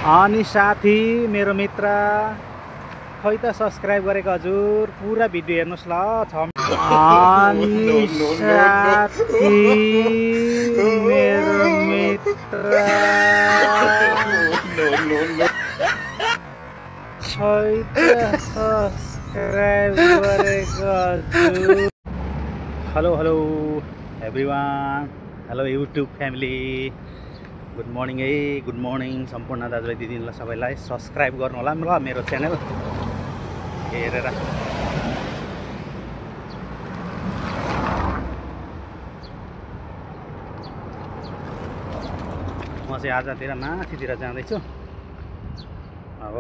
अनि साथी मेरो मित्र खै त सब्स्क्राइब गरेको हजुर पुरा भिडियो हेर्नुस् ल अनि साथी मेरो मित्र खै त सब्स्क्राइब गरेको हजुर। Hello hello everyone, hello YouTube family, good morning है, गुड मर्निङ सम्पूर्ण दाजुभाइ दिदीलाई सबैलाई सब्स्क्राइब गर्नु होला ल मेरो च्यानल हेरेर। म चाहिँ आजतिर माथितिर जाँदैछु। अब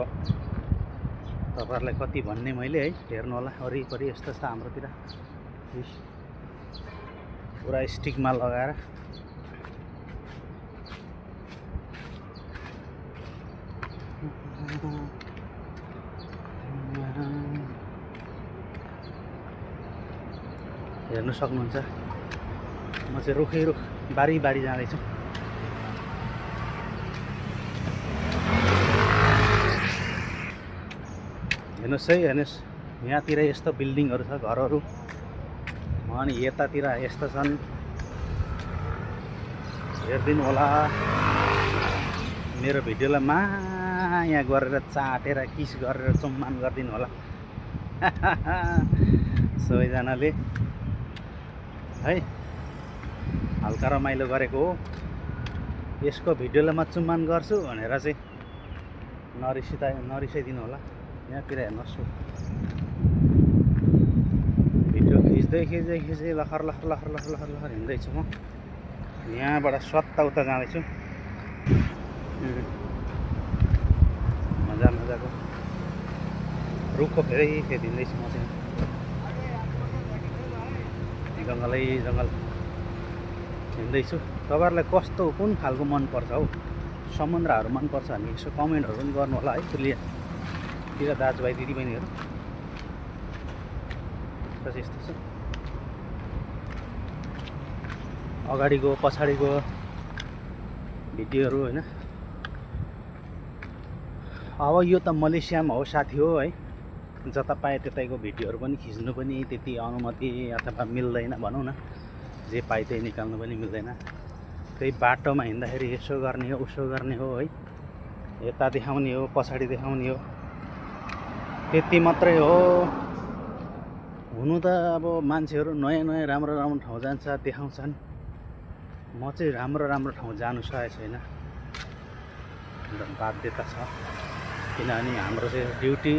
तपाईँहरूलाई कति भन्ने मैले है, हेर्नु होला वरिपरि यस्तो छ हाम्रोतिर पुरा स्टिकमा लगाएर। हेर्नु सक्नुहुन्छ म चाहिँ रुखै रुख बारी बारी जाँदैछु। हेर्नुहोस् है, हेर्नुहोस् यहाँतिर यस्तो बिल्डिङहरू छ, घरहरू, अनि यतातिर यस्तो छन्। हेरिदिनु होला, मेरो भिडियोलाई माया गरेर चाटेर किस गरेर चुम्मान गरिदिनु होला सबैजनाले है। हल्का रमाइलो गरेको हो, यसको भिडियोलाई म चुम्मान गर्छु भनेर चाहिँ नरिसाइदिनु होला। यहाँतिर हेर्नुहोस्, भिडियो खिच्दै लखर लखर लखर लखर लखर लखर हिँड्दैछु म। यहाँबाट सत्ता उता जाँदैछु, मजाको रुखको फेरि हिँड्दैछु म चाहिँ। जङ्गलै जङ्गल हिँड्दैछु। तपाईँहरूलाई कस्तो कुन खालको मनपर्छ हौ, समुद्रहरू मनपर्छ भने यसो कमेन्टहरू पनि गर्नु होला है। तिर दाजुभाइ दिदीबहिनीहरू यस्तो छ, अगाडिको पछाडिको भिडियोहरू होइन। अब यो त मलेसियामा हो साथी हो है, जता पाए त्यतैको भिडियोहरू पनि खिच्नु पनि त्यति अनुमति अथवा मिल्दैन भनौँ न। जे पाए त्यही निकाल्नु पनि मिल्दैन। त्यही बाटोमा हिँड्दाखेरि यसो गर्ने हो उसो गर्ने हो है, यता देखाउने हो पछाडि देखाउने हो, त्यति मात्रै हो। हुनु त अब मान्छेहरू नयाँ नयाँ राम्रो राम्रो ठाउँ जान्छ, देखाउँछन्। म चाहिँ राम्रो राम्रो ठाउँ जानु सकेको छैन, बाध्यता छ। किनभने हाम्रो चाहिँ ड्युटी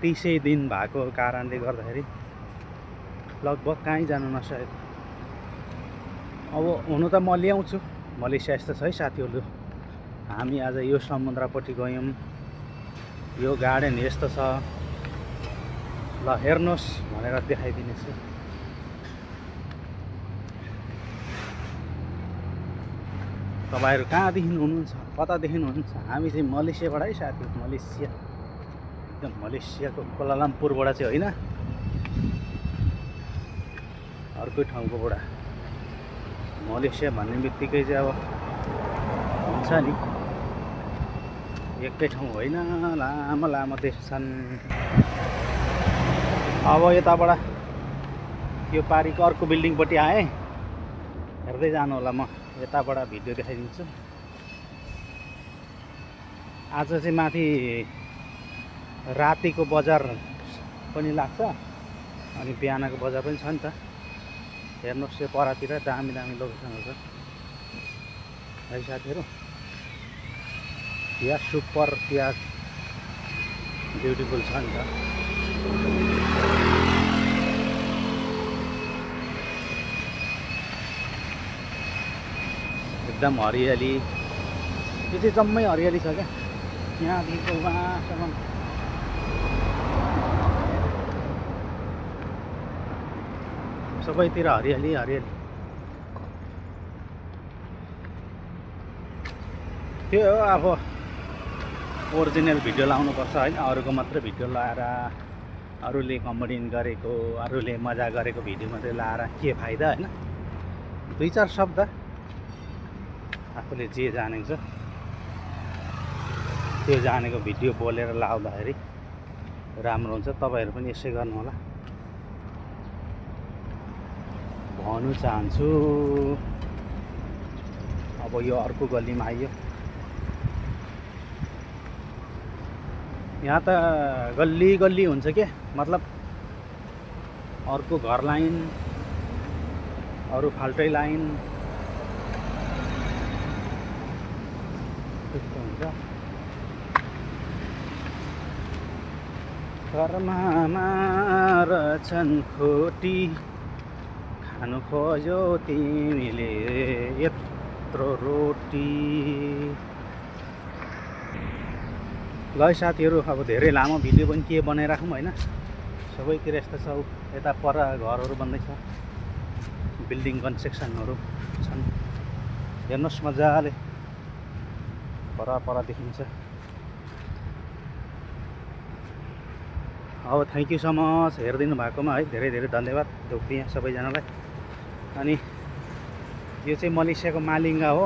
30 दिन भएको कारणले गर्दाखेरि लगभग कहीँ जानु नसकेको। अब हुनु त म ल्याउँछु, मलेसिया यस्तो छ है साथीहरू। हामी आज यो समुद्रपट्टि गयौँ, यो गार्डन यस्तो छ, ल हेर्नुहोस् भनेर देखाइदिनेछु। तपाईँहरू कहाँदेखि हुनुहुन्छ, कतादेखि हुनुहुन्छ? हामी चाहिँ मलेसियाबाट है साथी, मलेसिया, एकदम मलेसियाको कोलालम्पुरबाट चाहिँ होइन, अर्कै ठाउँकोबाट। मलेसिया भन्ने बित्तिकै चाहिँ अब हुन्छ नि, एकै ठाउँ होइन, लामो लामो देश छन्। अब यताबाट यो पारिको अर्को बिल्डिङपट्टि आएँ, हेर्दै जानु होला। म यताबाट भिडियो देखाइदिन्छु। आज चाहिँ माथि रातिको बजार पनि लाग्छ, अनि बिहानको बजार पनि छ नि त। हेर्नुहोस् यो परातिर दामी दामी लोकेसनहरू छ है साथीहरू। यहाँ सुपर प्याज ब्युटिफुल छ नि त। एकदम हरियाली, यो चाहिँ जम्मै हरियाली छ क्या, यहाँदेखिको वहाँसम्म। सबैतिर हरियाली हरियाली। त्यो अब ओरिजिनल भिडियो लाउनुपर्छ होइन, अरूको मात्र भिडियो लाएर, अरूले कमेन्ट गरेको, अरूले मजा गरेको भिडियो मात्रै लाएर के फाइदा होइन। 2-4 शब्द आफूले जे जानेको छ त्यो जानेको भिडियो बोलेर लाउँदाखेरि राम्रो हुन्छ। तपाईँहरू पनि यसै गर्नु होला भन्नु चाहन्छु। अब यो अर्को गल्लीमा आइयो। यहाँ त गल्ली गल्ली हुन्छ के, मतलब अर्को घर लाइन, अरू फाल्टै लाइन त्यस्तो हुन्छ। कर्ममा रहेछन् खोटी, खानु खोज्यो तिमीले यत्रो रोटी। ल साथीहरू, अब धेरै लामो भिडियो पनि के बनाइराखौँ होइन। सबैतिर यस्तो छ। यता पर घरहरू बन्दैछ, बिल्डिङ कन्स्ट्रक्सनहरू छन्। हेर्नुहोस् मजाले पर देखिन्छ। अब थ्याङ्क यू सो मच हेरिदिनु भएकोमा है, धेरै धेरै धन्यवाद दोक्रिया सबैजनालाई। अनि यो चाहिँ मलेसियाको मालिङ्गा हो।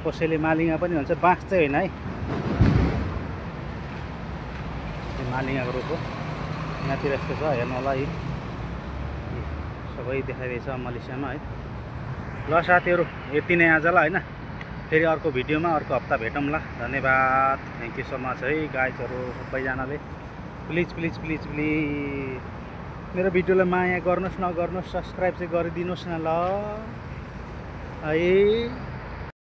कसैले मालिङ्गा पनि भन्छ, बाँस चाहिँ होइन है, मालिङ्गाको रूप हो। यहाँतिर यस्तो छ, हेर्नु होला है, सबै देखाइरहेछ मलेसियामा है। ल साथीहरू, यति नै आजलाई होइन। फेरि अर्को भिडियोमा अर्को हप्ता भेटौँला। धन्यवाद, थ्याङ्क यू सो मच है गाइजहरू सबैजनाले। प्लिज प्लिज प्लिज प्लिज मेरो भिडियोलाई माया गर्नुहोस्, नगर्नुहोस्, सब्सक्राइब चाहिँ गरिदिनुहोस् न ल है।